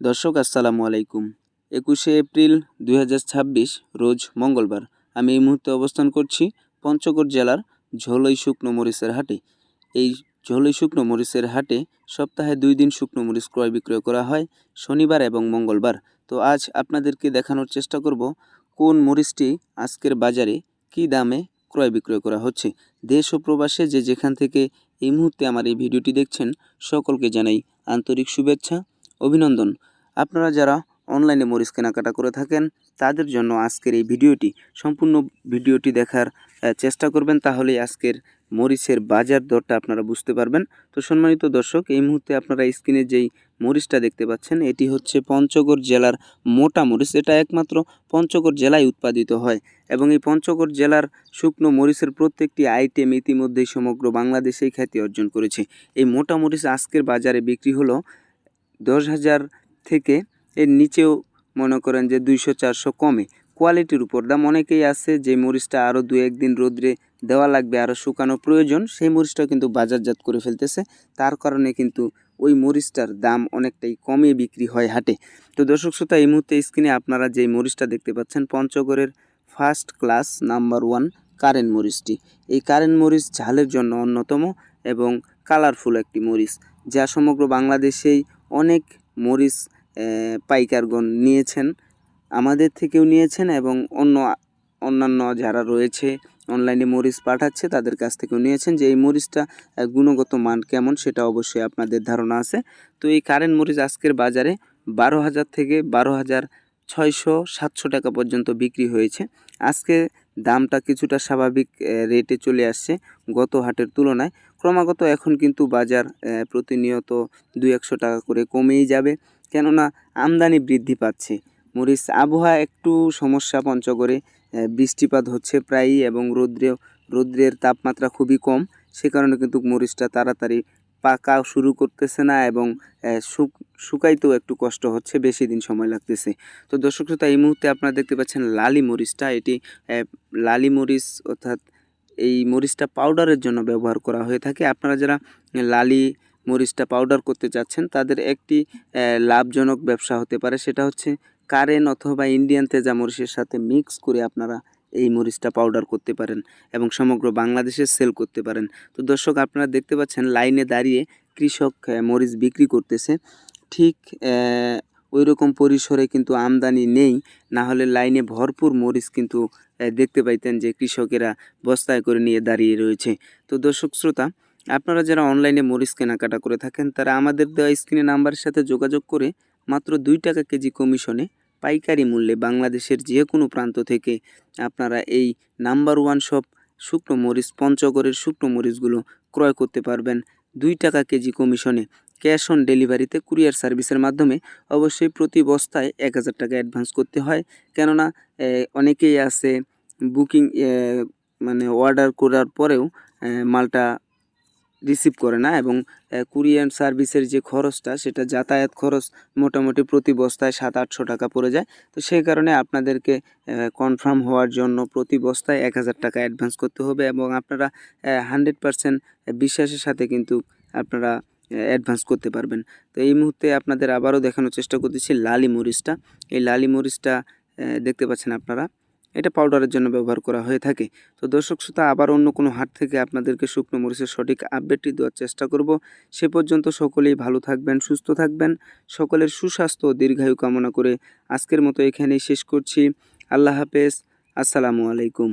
দর্শক আসসালামু আলাইকুম। 21শে এপ্রিল 2026 রোজ মঙ্গলবার। আমি এই মুহূর্তে অবস্থান করছি পঞ্চগড় জেলার ঝোলই শুকনো মরিচের হাটে। এই ঝোলই শুকনো মরিচের হাটে সপ্তাহে 2 দিন শুকনো মরিচ ক্রয় বিক্রয় করা হয়, শনিবার এবং মঙ্গলবার। তো আজ আপনাদেরকে দেখানোর চেষ্টা করব কোন মরিচটি আজকের বাজারে কী দামে ক্রয় বিক্রয় করা হচ্ছে। দেশ ও প্রবাসে যে যেখান থেকে এই মুহূর্তে আমার এই ভিডিওটি দেখছেন সকলকে জানাই আন্তরিক শুভেচ্ছা, অভিনন্দন। আপনারা যারা অনলাইনে মরিচ কেনাকাটা করে থাকেন তাদের জন্য আজকের এই ভিডিওটি সম্পূর্ণ ভিডিওটি দেখার চেষ্টা করবেন, তাহলেই আজকের মরিচের বাজার দরটা আপনারা বুঝতে পারবেন। তো সম্মানিত দর্শক, এই মুহূর্তে আপনারা স্ক্রিনে যেই মরিচটা দেখতে পাচ্ছেন এটি হচ্ছে পঞ্চগড় জেলার মোটা মরিচ। এটা একমাত্র পঞ্চগড় জেলায় উৎপাদিত হয় এবং এই পঞ্চগড় জেলার শুকনো মরিচের প্রত্যেকটি আইটেম ইতিমধ্যেই সমগ্র বাংলাদেশেই খ্যাতি অর্জন করেছে। এই মোটা মরিচ আজকের বাজারে বিক্রি হলো 10,000 থেকে এর নিচেও মনে করেন যে 200-400 কমে। কোয়ালিটির উপর দাম। অনেকেই আছে যে মরিচটা আরও 2-1 দিন রোদ্রে দেওয়া লাগবে, আরও শুকানো প্রয়োজন, সেই মরিচটাও কিন্তু বাজারজাত করে ফেলতেছে। তার কারণে কিন্তু ওই মরিচটার দাম অনেকটাই কমে বিক্রি হয় হাটে। তো দর্শক শ্রোতা, এই মুহূর্তে স্ক্রিনে আপনারা যেই মরিচটা দেখতে পাচ্ছেন পঞ্চগড়ের ফার্স্ট ক্লাস নাম্বার 1 কারেন্ট মরিচটি। এই কারেন্ট মরিচ ঝালের জন্য অন্যতম এবং কালারফুল একটি মরিচ, যা সমগ্র বাংলাদেশেই অনেক মরিচ পাইকারগণ নিয়েছেন, আমাদের থেকেও নিয়েছেন এবং অন্যান্য যারা রয়েছে অনলাইনে মরিচ পাঠাচ্ছে তাদের কাছ থেকেও নিয়েছেন। যে এই মরিচটা গুণগত মান কেমন সেটা অবশ্যই আপনাদের ধারণা আছে। তো এই কারেন্ট মরিচ আজকের বাজারে 12,000 থেকে 12,600-700 টাকা পর্যন্ত বিক্রি হয়েছে। আজকে দামটা কিছুটা স্বাভাবিক রেটে চলে আসছে গত হাটের তুলনায়। ক্রমাগত এখন কিন্তু বাজার প্রতিনিয়ত 200-100 টাকা করে কমেই যাবে, কেননা আমদানি বৃদ্ধি পাচ্ছে। মরিচ আবহাওয়া একটু সমস্যা পঞ্চগড়ে, বৃষ্টিপাত হচ্ছে প্রায়ই এবং রৌদ্রের তাপমাত্রা খুবই কম, সে কারণে কিন্তু মরিচটা তাড়াতাড়ি পাকা শুরু করতেছে না এবং শুকাইতেও একটু কষ্ট হচ্ছে, বেশি দিন সময় লাগতেছে। তো দর্শক শ্রোতা, এই মুহূর্তে আপনারা দেখতে পাচ্ছেন লালি মরিচটা। এটি লালি মরিচ, অর্থাৎ এই মরিচটা পাউডারের জন্য ব্যবহার করা হয়ে থাকে। আপনারা যারা লালি মরিচটা পাউডার করতে চাচ্ছেন তাদের একটি লাভজনক ব্যবসা হতে পারে, সেটা হচ্ছে কারেন্ট অথবা ইন্ডিয়ান তেজা মরিচের সাথে মিক্স করে আপনারা এই মরিচটা পাউডার করতে পারেন এবং সমগ্র বাংলাদেশে সেল করতে পারেন। তো দর্শক, আপনারা দেখতে পাচ্ছেন লাইনে দাঁড়িয়ে কৃষক মরিচ বিক্রি করতেছে। ঠিক ওই রকম পরিসরে কিন্তু আমদানি নেই, না হলে লাইনে ভরপুর মরিচ কিন্তু দেখতে পাইতেন যে কৃষকেরা বস্তায় করে নিয়ে দাঁড়িয়ে রয়েছে। তো দর্শক শ্রোতা, আপনারা যারা অনলাইনে মরিচ কেনাকাটা করে থাকেন তারা আমাদের দেওয়া স্ক্রিনে নাম্বারের সাথে যোগাযোগ করে মাত্র 2 টাকা কেজি কমিশনে পাইকারি মূল্যে বাংলাদেশের যে কোনো প্রান্ত থেকে আপনারা এই নাম্বার 1 শপ শুকনো মরিচ পঞ্চগড়ের শুকনো মরিচগুলো ক্রয় করতে পারবেন 2 টাকা কেজি কমিশনে, ক্যাশ অন ডেলিভারিতে কুরিয়ার সার্ভিসের মাধ্যমে। অবশ্যই প্রতি বস্তায় 1,000 টাকা অ্যাডভান্স করতে হয়, কেননা অনেকেই আছে বুকিং মানে অর্ডার করার পরেও মালটা রিসিভ করে না এবং কুরিয়ার সার্ভিসের যে খরচটা সেটা যাতায়াত খরচ মোটামুটি প্রতি বস্তায় 700-800 টাকা পড়ে যায়। তো সেই কারণে আপনাদেরকে কনফার্ম হওয়ার জন্য প্রতি বস্তায় 1,000 টাকা অ্যাডভান্স করতে হবে এবং আপনারা 100% বিশ্বাসের সাথে কিন্তু আপনারা অ্যাডভান্স করতে পারবেন। তো এই মুহূর্তে আপনাদের আবারও দেখানোর চেষ্টা করতেছি লালি মরিচটা। এই লালি মরিচটা দেখতে পাচ্ছেন আপনারা, এটা পাউডারের জন্য ব্যবহার করা হয়ে থাকে। তো দর্শক শ্রোতা, আবার অন্য কোনো হাট থেকে আপনাদেরকে শুকনো মরিচের সঠিক আপডেটটি দেওয়ার চেষ্টা করব। সে পর্যন্ত সকলেই ভালো থাকবেন, সুস্থ থাকবেন। সকলের সুস্বাস্থ্য ও দীর্ঘায়ু কামনা করে আজকের মতো এখানেই শেষ করছি। আল্লাহ হাফেজ, আসসালামু আলাইকুম।